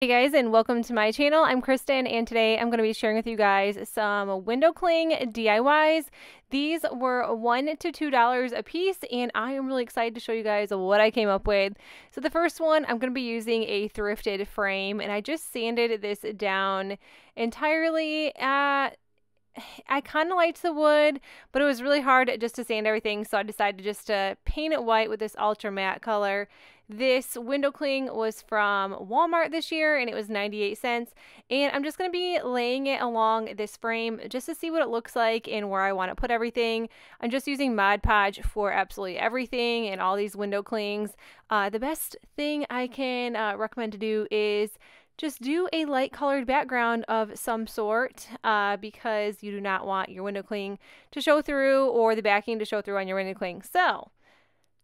Hey guys, and welcome to my channel. I'm Kristen, and today I'm going to be sharing with you guys some window cling DIYs. These were $1 to $2 a piece, and I am really excited to show you guys what I came up with. So the first one, I'm going to be using a thrifted frame, and I just sanded this down entirely. I kind of liked the wood, but it was really hard just to sand everything, so I decided just to paint it white with this ultra matte color. This window cling was from Walmart this year, and it was 98 cents. And I'm just going to be laying it along this frame just to see what it looks like and where I want to put everything. I'm just using Mod Podge for absolutely everything and all these window clings. The best thing I can recommend to do is just do a light colored background of some sort because you do not want your window cling to show through or the backing to show through on your window cling. So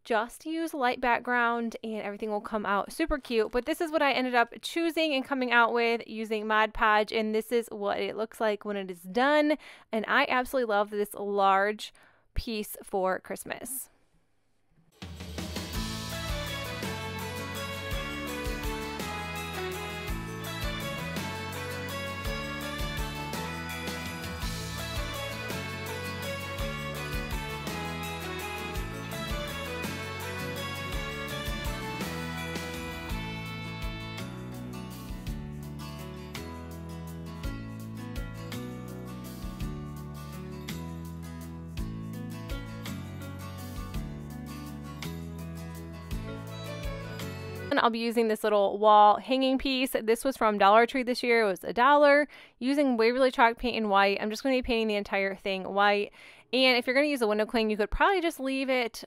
just use light background and everything will come out super cute. But this is what I ended up choosing and coming out with using Mod Podge, and this is what it looks like when it is done. And I absolutely love this large piece for Christmas. I'll be using this little wall hanging piece. This was from Dollar Tree this year. It was $1. Using Waverly chalk paint in white. I'm just going to be painting the entire thing white. And if you're going to use a window cling, you could probably just leave it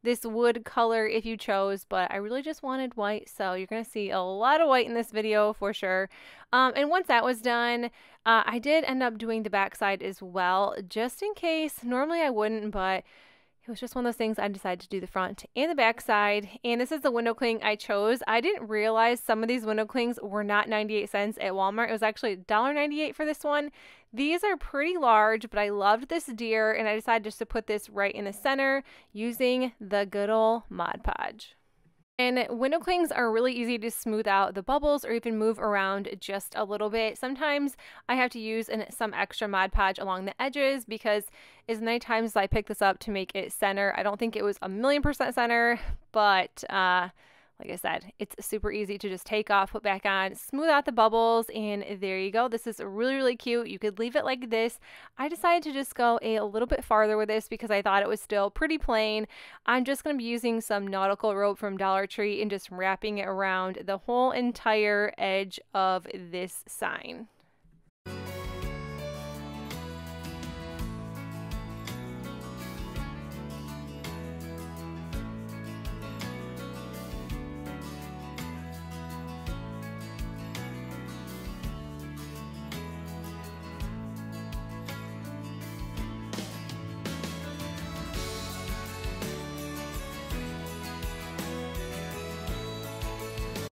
this wood color if you chose, but I really just wanted white, so you're going to see a lot of white in this video for sure. And once that was done, I did end up doing the back side as well, just in case. Normally I wouldn't, but it was just one of those things. I decided to do the front and the back side. And this is the window cling I chose. I didn't realize some of these window clings were not 98 cents at Walmart. It was actually $1.98 for this one. These are pretty large, but I loved this deer, and I decided just to put this right in the center using the good old Mod Podge. And window clings are really easy to smooth out the bubbles or even move around just a little bit. Sometimes I have to use some extra Mod Podge along the edges because as many times as I picked this up to make it center, I don't think it was 1,000,000% center, but like I said, it's super easy to just take off, put back on, smooth out the bubbles, and there you go. This is really, really cute. You could leave it like this. I decided to just go a little bit farther with this because I thought it was still pretty plain. I'm just going to be using some nautical rope from Dollar Tree and just wrapping it around the whole entire edge of this sign.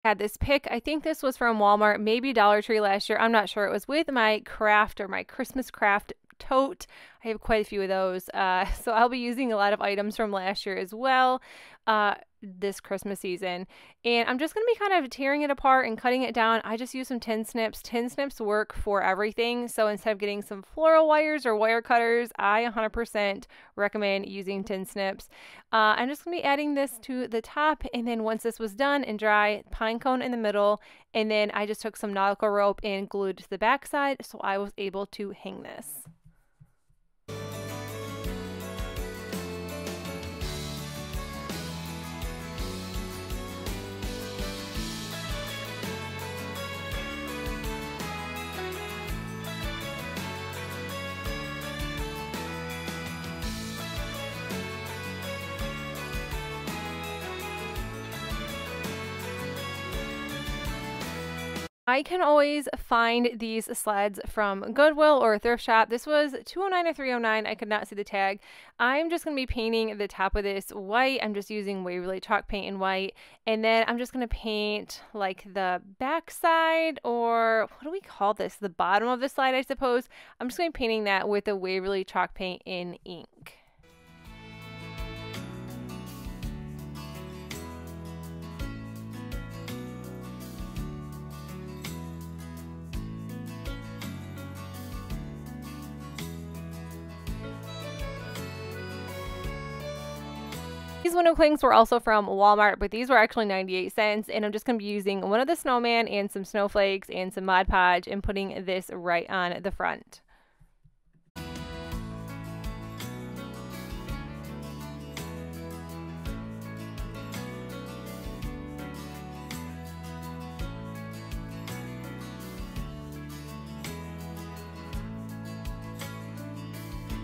Had this pick. I think this was from Walmart, maybe Dollar Tree last year. I'm not sure. It was with my craft or my Christmas craft tote. I have quite a few of those. So I'll be using a lot of items from last year as well this Christmas season. And I'm just going to be kind of tearing it apart and cutting it down. I just use some tin snips. Tin snips work for everything. So instead of getting some floral wires or wire cutters, I 100% recommend using tin snips. I'm just going to be adding this to the top. And then once this was done and dry, pine cone in the middle. And then I just took some nautical rope and glued to the back side. So I was able to hang this. I can always find these sleds from Goodwill or a thrift shop. This was $2.09 or $3.09. I could not see the tag. I'm just going to be painting the top of this white. I'm just using Waverly chalk paint in white. And then I'm just going to paint like the back side, or what do we call this? The bottom of the slide, I suppose. I'm just going to be painting that with the Waverly chalk paint in ink. These window clings were also from Walmart, but these were actually 98 cents. And I'm just going to be using one of the snowman and some snowflakes and some Mod Podge and putting this right on the front.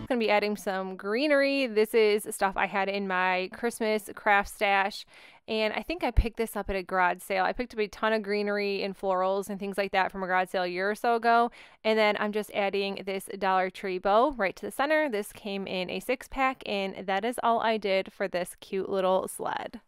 Going to be adding some greenery. This is stuff I had in my Christmas craft stash, and I think I picked this up at a garage sale. I picked up a ton of greenery and florals and things like that from a garage sale a year or so ago, and then I'm just adding this Dollar Tree bow right to the center. This came in a 6-pack, and that is all I did for this cute little sled.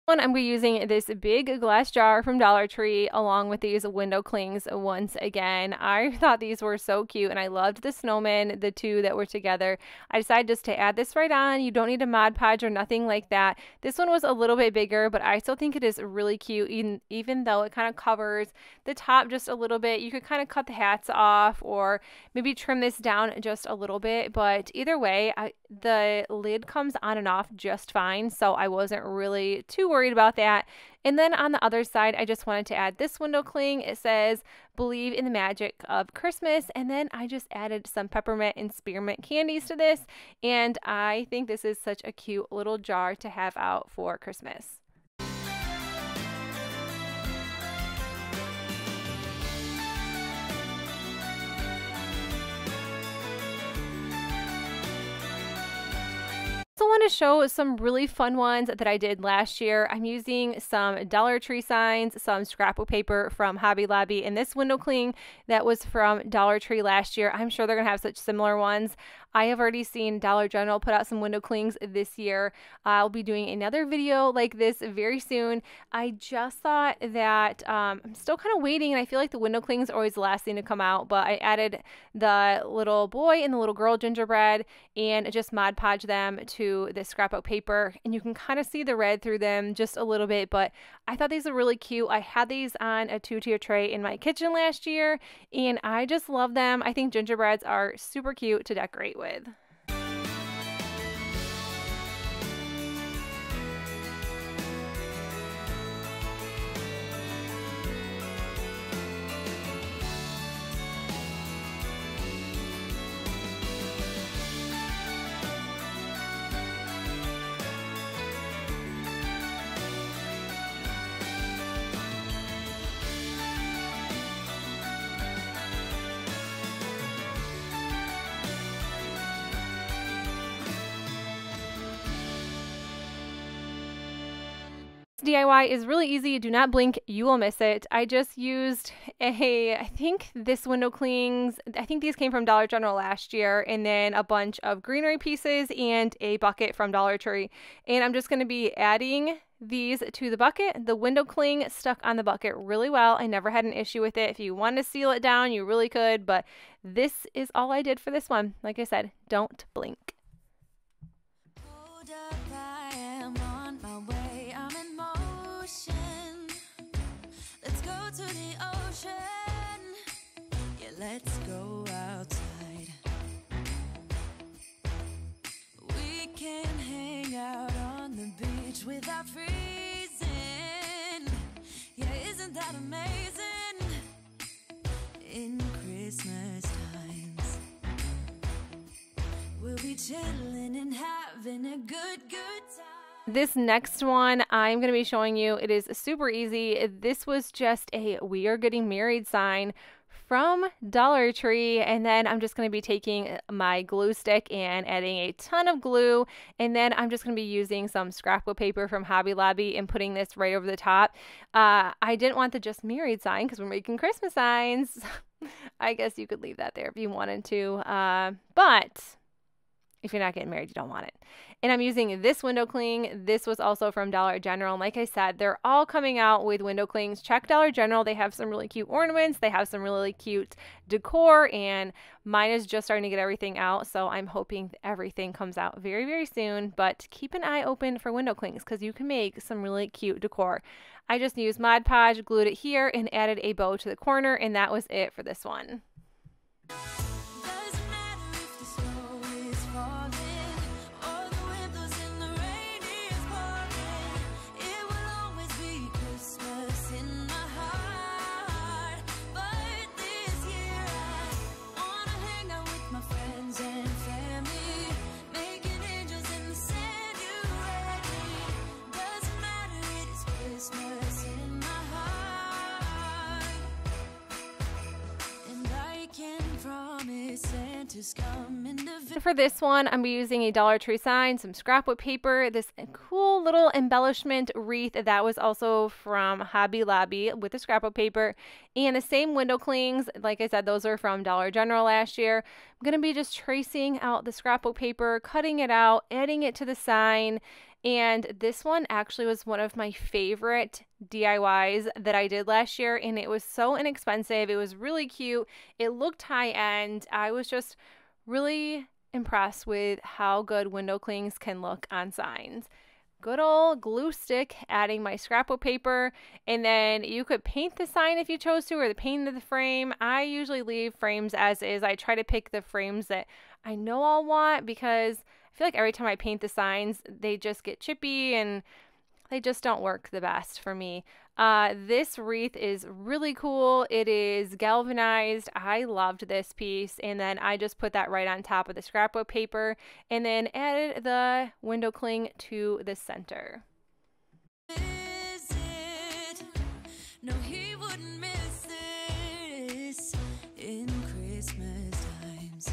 I'm going to be using this big glass jar from Dollar Tree along with these window clings once again. I thought these were so cute and I loved the snowmen, the two that were together. I decided just to add this right on. You don't need a Mod Podge or nothing like that. This one was a little bit bigger, but I still think it is really cute even though it kind of covers the top just a little bit. You could kind of cut the hats off or maybe trim this down just a little bit, but either way, the lid comes on and off just fine, so I wasn't really too worried about that. And then on the other side, I just wanted to add this window cling. It says, "Believe in the magic of Christmas." And then I just added some peppermint and spearmint candies to this. And I think this is such a cute little jar to have out for Christmas. I want to show some really fun ones that I did last year. I'm using some Dollar Tree signs, some scrapbook paper from Hobby Lobby, and this window cling that was from Dollar Tree last year. I'm sure they're going to have such similar ones. I have already seen Dollar General put out some window clings this year. I'll be doing another video like this very soon. I just thought that I'm still kind of waiting, and I feel like the window clings are always the last thing to come out, but I added the little boy and the little girl gingerbread and just Mod Podge them to this scrapbook paper, and you can kind of see the red through them just a little bit, but I thought these are really cute. I had these on a 2-tier tray in my kitchen last year, and I just love them. I think gingerbreads are super cute to decorate with. DIY is really easy. Do not blink, you will miss it. I just used I think this window clings, I think these came from Dollar General last year, and then a bunch of greenery pieces and a bucket from Dollar Tree. And I'm just going to be adding these to the bucket. The window cling stuck on the bucket really well. I never had an issue with it. If you wanted to seal it down, you really could, but this is all I did for this one. Like I said, don't blink. To the ocean, yeah, let's go outside. We can hang out on the beach without freezing. Yeah, isn't that amazing? In Christmas times, we'll be chilling and having a good time. This next one I'm going to be showing you, it is super easy. This was just a "We Are Getting Married" sign from Dollar Tree, and then I'm just going to be taking my glue stick and adding a ton of glue, and then I'm just going to be using some scrapbook paper from Hobby Lobby and putting this right over the top. I didn't want the "Just Married" sign because we're making Christmas signs. I guess you could leave that there if you wanted to, but if you're not getting married, you don't want it. And I'm using this window cling. This was also from Dollar General. And like I said, they're all coming out with window clings. Check Dollar General. They have some really cute ornaments. They have some really cute decor. And mine is just starting to get everything out. So I'm hoping everything comes out very, very soon. But keep an eye open for window clings because you can make some really cute decor. I just used Mod Podge, glued it here, and added a bow to the corner. And that was it for this one. For this one, I'm using a Dollar Tree sign, some scrapbook paper, this cool little embellishment wreath that was also from Hobby Lobby with the scrapbook paper, and the same window clings. Like I said, those are from Dollar General last year. I'm going to be just tracing out the scrapbook paper, cutting it out, adding it to the sign. And this one actually was one of my favorite DIYs that I did last year, and it was so inexpensive. It was really cute. It looked high-end. I was just really impressed with how good window clings can look on signs. Good old glue stick, adding my scrapbook paper, and then you could paint the sign if you chose to, or the paint of the frame. I usually leave frames as is. I try to pick the frames that I know I'll want because I feel like every time I paint the signs, they just get chippy and they just don't work the best for me. This wreath is really cool. It is galvanized. I loved this piece. And then I just put that right on top of the scrapbook paper and then added the window cling to the center. No, he wouldn't miss this in Christmas times.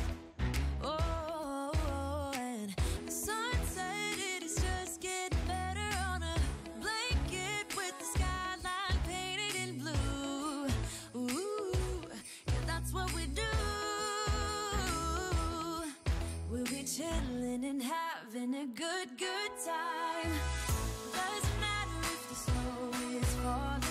Oh, and the sunset, it is just getting better on a blanket with the skyline painted in blue. Ooh, yeah, that's what we do. We'll be chilling and having a good time. Doesn't matter if the snow is falling.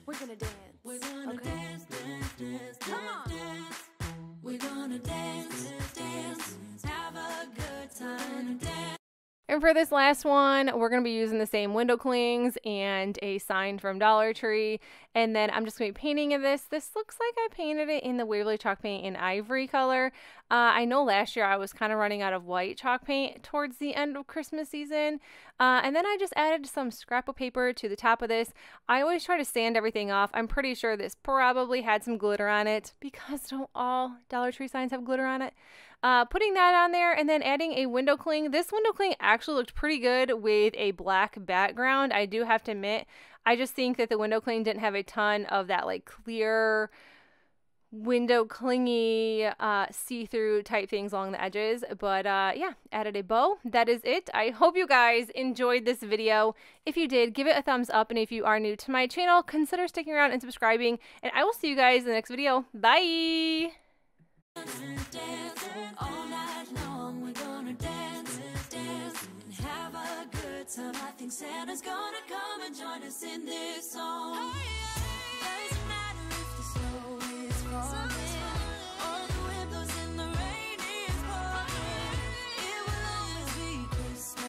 We're gonna dance. We're gonna dance, dance, dance, come on. Dance. We're gonna dance, dance, have a good time, dance. And for this last one, we're going to be using the same window clings and a sign from Dollar Tree. And then I'm just going to be painting this. This looks like I painted it in the Waverly chalk paint in ivory color. I know last year I was kind of running out of white chalk paint towards the end of Christmas season. And then I just added some scrapbook paper to the top of this. I always try to sand everything off. I'm pretty sure this probably had some glitter on it because don't all Dollar Tree signs have glitter on it. Putting that on there and then adding a window cling. This window cling actually looked pretty good with a black background. I do have to admit, I just think that the window cling didn't have a ton of that like clear window clingy see-through type things along the edges. But yeah, added a bow. That is it. I hope you guys enjoyed this video. If you did, give it a thumbs up. And if you are new to my channel, consider sticking around and subscribing. And I will see you guys in the next video. Bye! Dance all night long, we're gonna dance, dance, and have a good time. I think Santa's gonna come and join us in this song. Doesn't matter if the snow is falling.